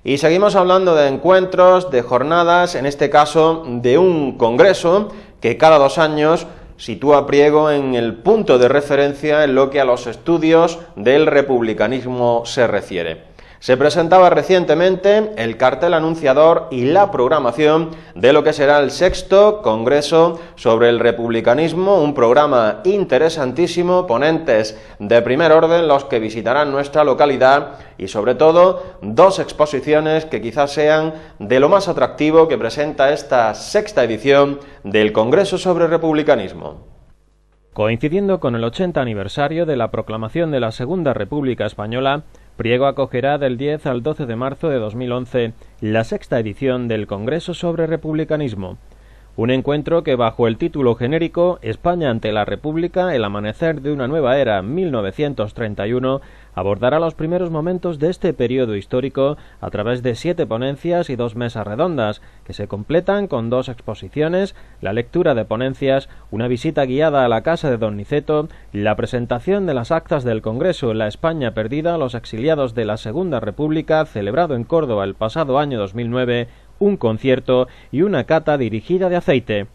Y seguimos hablando de encuentros, de jornadas, en este caso de un congreso que cada 2 años sitúa a Priego en el punto de referencia en lo que a los estudios del republicanismo se refiere. Se presentaba recientemente el cartel anunciador y la programación de lo que será el 6º Congreso sobre el Republicanismo, un programa interesantísimo, ponentes de primer orden los que visitarán nuestra localidad y sobre todo 2 exposiciones que quizás sean de lo más atractivo que presenta esta 6ª edición del Congreso sobre el Republicanismo. Coincidiendo con el 80 aniversario de la proclamación de la Segunda República Española, Priego acogerá del 10 al 12 de marzo de 2011 la 6ª edición del Congreso sobre Republicanismo, un encuentro que bajo el título genérico España ante la República, el amanecer de una nueva era 1931, abordará los primeros momentos de este periodo histórico a través de 7 ponencias y 2 mesas redondas, que se completan con 2 exposiciones, la lectura de ponencias, una visita guiada a la casa de Don Niceto, la presentación de las actas del Congreso La España perdida a los exiliados de la Segunda República, celebrado en Córdoba el pasado año 2009, un concierto y una cata dirigida de aceite.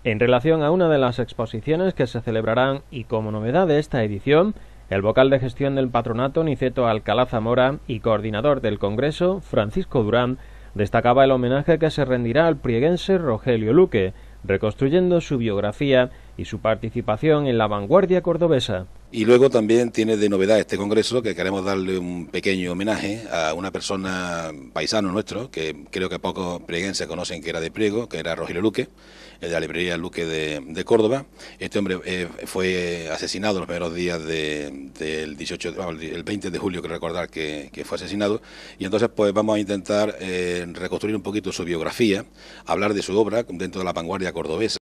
En relación a una de las exposiciones que se celebrarán y como novedad de esta edición, el vocal de gestión del patronato Niceto Alcalá Zamora y coordinador del Congreso, Francisco Durán, destacaba el homenaje que se rendirá al prieguense Rogelio Luque, reconstruyendo su biografía y su participación en la vanguardia cordobesa. Y luego también tiene de novedad este congreso que queremos darle un pequeño homenaje a una persona paisano nuestro, que creo que pocos prieguenses conocen que era de Priego, que era Rogelio Luque, de la librería Luque de Córdoba. Este hombre fue asesinado los primeros días del el 20 de julio, creo recordar que fue asesinado, y entonces pues vamos a intentar reconstruir un poquito su biografía, hablar de su obra dentro de la vanguardia cordobesa.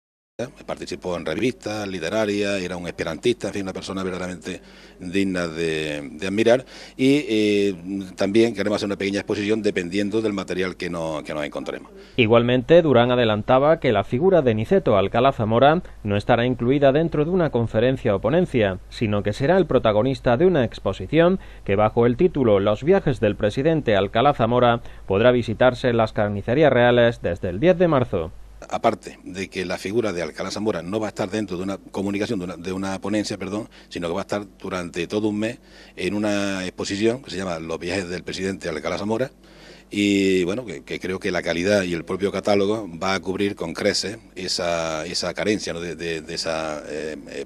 Participó en revistas literarias, era un esperantista, en fin, una persona verdaderamente digna de admirar, y también queremos hacer una pequeña exposición dependiendo del material que nos encontremos. Igualmente, Durán adelantaba que la figura de Niceto Alcalá Zamora no estará incluida dentro de una conferencia o ponencia, sino que será el protagonista de una exposición que bajo el título Los viajes del presidente Alcalá Zamora podrá visitarse en las carnicerías reales desde el 10 de marzo. Aparte de que la figura de Alcalá Zamora no va a estar dentro de una comunicación, de una ponencia, sino que va a estar durante todo un mes en una exposición que se llama Los viajes del presidente Alcalá Zamora, y bueno, que creo que la calidad y el propio catálogo va a cubrir con creces esa carencia, ¿no?, de esa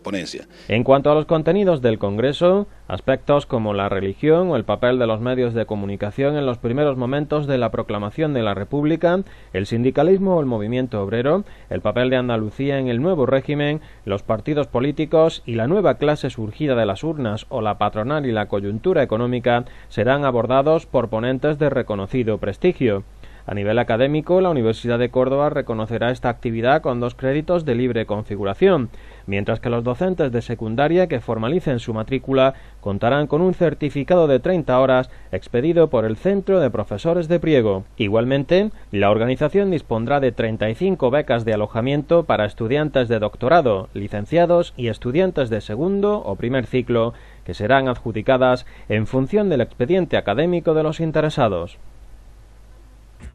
ponencia. En cuanto a los contenidos del Congreso, aspectos como la religión o el papel de los medios de comunicación en los primeros momentos de la proclamación de la República, el sindicalismo o el movimiento obrero, el papel de Andalucía en el nuevo régimen, los partidos políticos y la nueva clase surgida de las urnas o la patronal y la coyuntura económica serán abordados por ponentes de reconocido prestigio. A nivel académico, la Universidad de Córdoba reconocerá esta actividad con 2 créditos de libre configuración, mientras que los docentes de secundaria que formalicen su matrícula contarán con un certificado de 30 horas expedido por el Centro de Profesores de Priego. Igualmente, la organización dispondrá de 35 becas de alojamiento para estudiantes de doctorado, licenciados y estudiantes de segundo o primer ciclo, que serán adjudicadas en función del expediente académico de los interesados.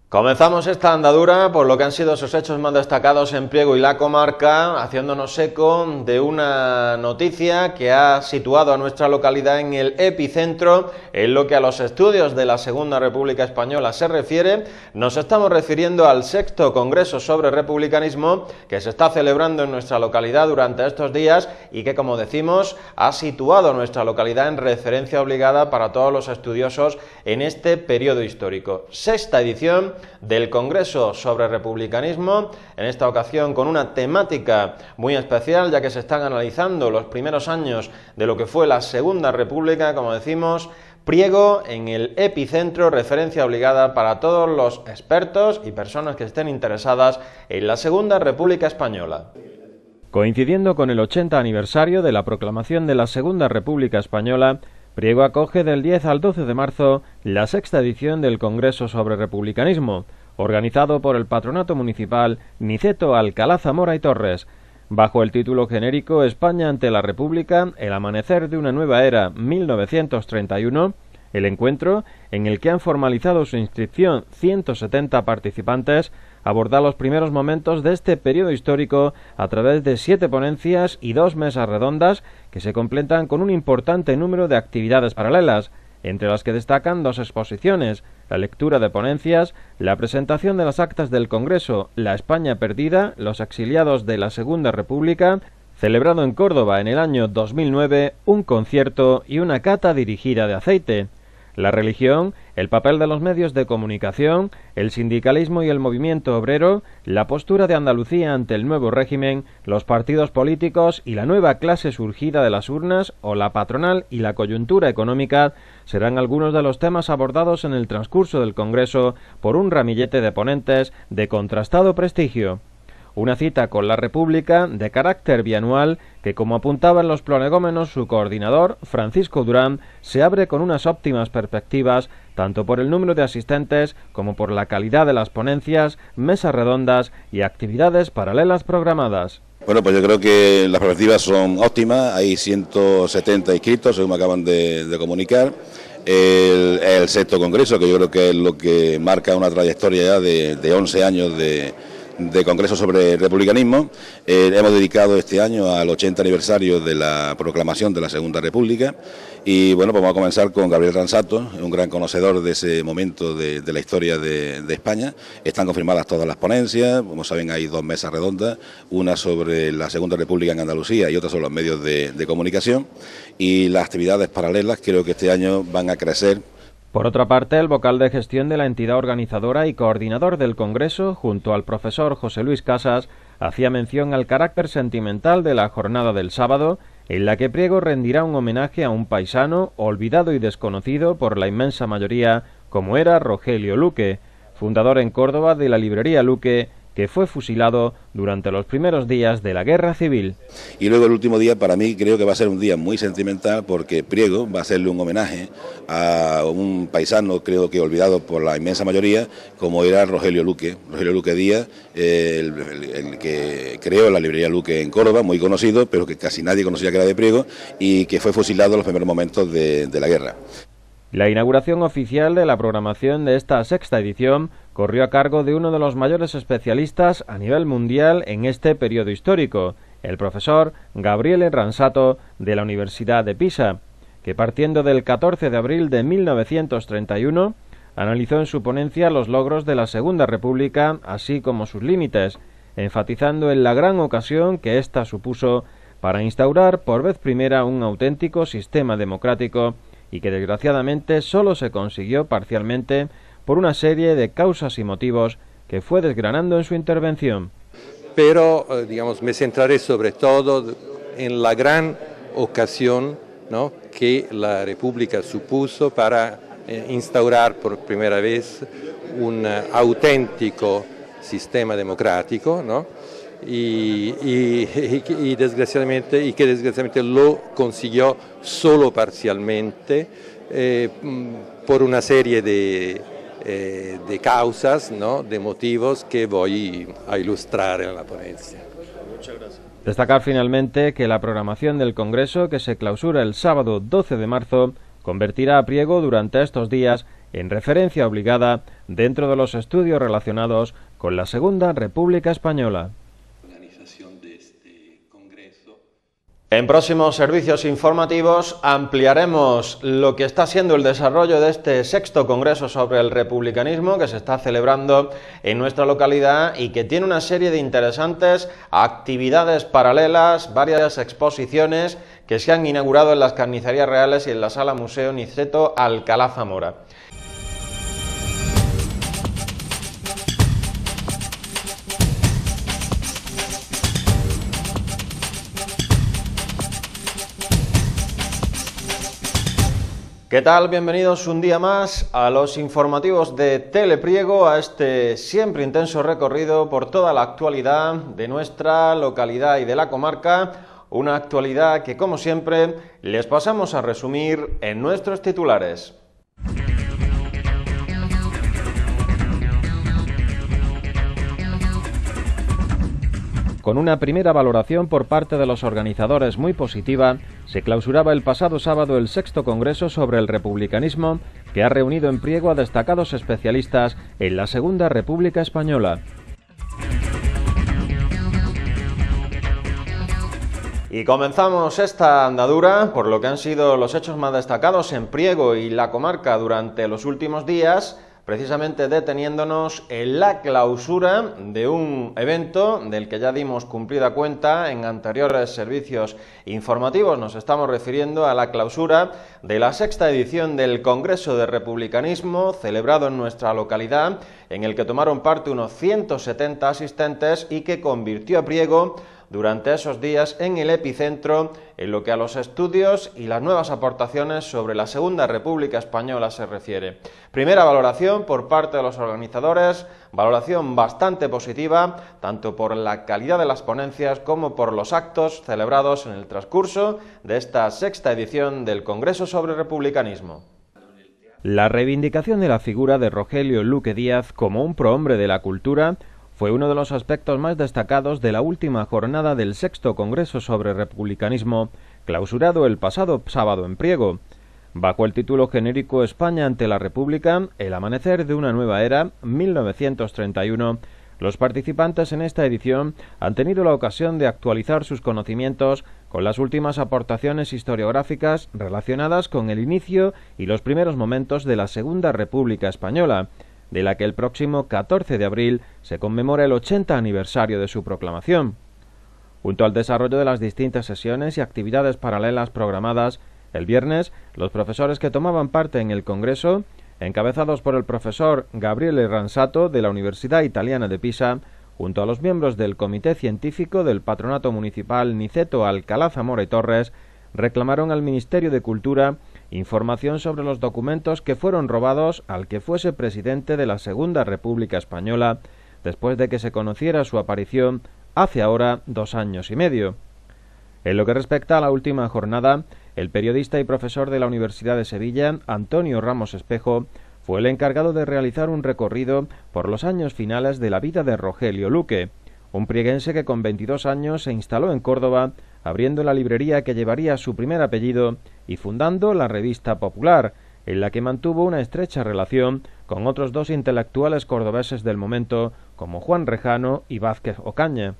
Comenzamos esta andadura por lo que han sido sus hechos más destacados en Priego y la comarca, haciéndonos eco de una noticia que ha situado a nuestra localidad en el epicentro en lo que a los estudios de la Segunda República Española se refiere. Nos estamos refiriendo al 6º Congreso sobre Republicanismo que se está celebrando en nuestra localidad durante estos días y que, como decimos, ha situado a nuestra localidad en referencia obligada para todos los estudiosos en este periodo histórico. 6ª edición del Congreso sobre Republicanismo, en esta ocasión con una temática muy especial, ya que se están analizando los primeros años de lo que fue la Segunda República, como decimos, Priego en el epicentro, referencia obligada para todos los expertos y personas que estén interesadas en la Segunda República Española. Coincidiendo con el 80 aniversario de la proclamación de la Segunda República Española, Priego acoge del 10 al 12 de marzo la 6ª edición del Congreso sobre Republicanismo, organizado por el Patronato Municipal Niceto Alcalá Zamora y Torres, bajo el título genérico España ante la República, el amanecer de una nueva era 1931. El encuentro, en el que han formalizado su inscripción 170 participantes, aborda los primeros momentos de este periodo histórico a través de 7 ponencias y 2 mesas redondas que se completan con un importante número de actividades paralelas, entre las que destacan 2 exposiciones, la lectura de ponencias, la presentación de las actas del Congreso La España Perdida, los exiliados de la Segunda República, celebrado en Córdoba en el año 2009, un concierto y una cata dirigida de aceite. La religión, el papel de los medios de comunicación, el sindicalismo y el movimiento obrero, la postura de Andalucía ante el nuevo régimen, los partidos políticos y la nueva clase surgida de las urnas o la patronal y la coyuntura económica serán algunos de los temas abordados en el transcurso del Congreso por un ramillete de ponentes de contrastado prestigio. Una cita con la República de carácter bianual que, como apuntaba en los prolegómenos su coordinador, Francisco Durán, se abre con unas óptimas perspectivas tanto por el número de asistentes como por la calidad de las ponencias, mesas redondas y actividades paralelas programadas. Bueno, pues yo creo que las perspectivas son óptimas, hay 170 inscritos, según me acaban de comunicar. El sexto congreso, que yo creo que es lo que marca una trayectoria ya de 11 años de congreso sobre republicanismo. Hemos dedicado este año al 80 aniversario de la proclamación de la Segunda República y bueno, pues vamos a comenzar con Gabriel Ransato, un gran conocedor de ese momento de la historia de España. Están confirmadas todas las ponencias, como saben hay 2 mesas redondas, una sobre la Segunda República en Andalucía y otra sobre los medios de comunicación, y las actividades paralelas creo que este año van a crecer. Por otra parte, el vocal de gestión de la entidad organizadora y coordinador del Congreso, junto al profesor José Luis Casas, hacía mención al carácter sentimental de la jornada del sábado, en la que Priego rendirá un homenaje a un paisano olvidado y desconocido por la inmensa mayoría, como era Rogelio Luque, fundador en Córdoba de la librería Luque, que fue fusilado durante los primeros días de la Guerra Civil. Y luego el último día para mí creo que va a ser un día muy sentimental porque Priego va a hacerle un homenaje a un paisano creo que olvidado por la inmensa mayoría como era Rogelio Luque Díaz, el que creó la librería Luque en Córdoba, muy conocido, pero que casi nadie conocía que era de Priego y que fue fusilado en los primeros momentos de la guerra. La inauguración oficial de la programación de esta sexta edición corrió a cargo de uno de los mayores especialistas a nivel mundial en este periodo histórico, el profesor Gabriele Ransato de la Universidad de Pisa, que partiendo del 14 de abril de 1931 analizó en su ponencia los logros de la Segunda República, así como sus límites, enfatizando en la gran ocasión que ésta supuso para instaurar por vez primera un auténtico sistema democrático y que desgraciadamente solo se consiguió parcialmente por una serie de causas y motivos que fue desgranando en su intervención. Pero, digamos, me centraré sobre todo en la gran ocasión, ¿no?, que la República supuso para instaurar por primera vez un auténtico sistema democrático, ¿no?, y que desgraciadamente lo consiguió solo parcialmente por una serie de causas, ¿no?, de motivos que voy a ilustrar en la ponencia. Muchas gracias. Destacar finalmente que la programación del Congreso, que se clausura el sábado 12 de marzo, convertirá a Priego durante estos días en referencia obligada dentro de los estudios relacionados con la Segunda República Española. En próximos servicios informativos ampliaremos lo que está siendo el desarrollo de este sexto Congreso sobre el Republicanismo que se está celebrando en nuestra localidad y que tiene una serie de interesantes actividades paralelas, varias exposiciones que se han inaugurado en las Carnicerías Reales y en la Sala Museo Niceto Alcalá Zamora. ¿Qué tal? Bienvenidos un día más a los informativos de Telepriego, a este siempre intenso recorrido por toda la actualidad de nuestra localidad y de la comarca, una actualidad que, como siempre, les pasamos a resumir en nuestros titulares. Con una primera valoración por parte de los organizadores muy positiva, se clausuraba el pasado sábado el 6º Congreso sobre el Republicanismo, que ha reunido en Priego a destacados especialistas en la Segunda República Española. Y comenzamos esta andadura por lo que han sido los hechos más destacados en Priego y la comarca durante los últimos días, precisamente deteniéndonos en la clausura de un evento del que ya dimos cumplida cuenta en anteriores servicios informativos. Nos estamos refiriendo a la clausura de la 6ª edición del Congreso de Republicanismo celebrado en nuestra localidad, en el que tomaron parte unos 170 asistentes y que convirtió a Priego durante esos días en el epicentro en lo que a los estudios y las nuevas aportaciones sobre la Segunda República Española se refiere. Primera valoración por parte de los organizadores, valoración bastante positiva, tanto por la calidad de las ponencias como por los actos celebrados en el transcurso de esta 6ª edición del Congreso sobre Republicanismo. La reivindicación de la figura de Rogelio Luque Díaz como un prohombre de la cultura fue uno de los aspectos más destacados de la última jornada del 6º Congreso sobre Republicanismo, clausurado el pasado sábado en Priego. Bajo el título genérico España ante la República, el amanecer de una nueva era, 1931, los participantes en esta edición han tenido la ocasión de actualizar sus conocimientos con las últimas aportaciones historiográficas relacionadas con el inicio y los primeros momentos de la Segunda República Española, de la que el próximo 14 de abril se conmemora el 80 aniversario de su proclamación. Junto al desarrollo de las distintas sesiones y actividades paralelas programadas, el viernes, los profesores que tomaban parte en el Congreso, encabezados por el profesor Gabriele Ransato de la Universidad Italiana de Pisa, junto a los miembros del Comité Científico del Patronato Municipal Niceto Alcalá Zamora y Torres, reclamaron al Ministerio de Cultura información sobre los documentos que fueron robados al que fuese presidente de la Segunda República Española, después de que se conociera su aparición hace ahora 2 años y medio. En lo que respecta a la última jornada, el periodista y profesor de la Universidad de Sevilla, Antonio Ramos Espejo, fue el encargado de realizar un recorrido por los años finales de la vida de Rogelio Luque, un prieguense que con 22 años se instaló en Córdoba, abriendo la librería que llevaría su primer apellido y fundando la Revista Popular, en la que mantuvo una estrecha relación con otros 2 intelectuales cordobeses del momento, como Juan Rejano y Vázquez Ocaña.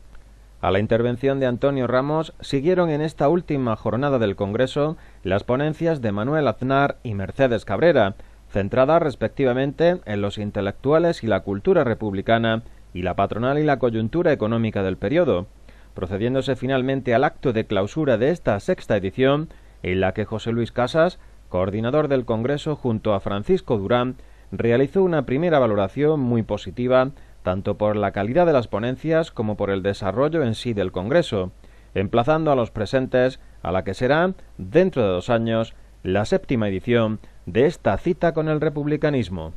A la intervención de Antonio Ramos siguieron en esta última jornada del Congreso las ponencias de Manuel Aznar y Mercedes Cabrera, centradas respectivamente en los intelectuales y la cultura republicana y la patronal y la coyuntura económica del periodo, procediéndose finalmente al acto de clausura de esta 6ª edición, en la que José Luis Casas, coordinador del Congreso junto a Francisco Durán, realizó una primera valoración muy positiva, tanto por la calidad de las ponencias como por el desarrollo en sí del Congreso, emplazando a los presentes a la que será, dentro de 2 años, la 7ª edición de esta cita con el republicanismo.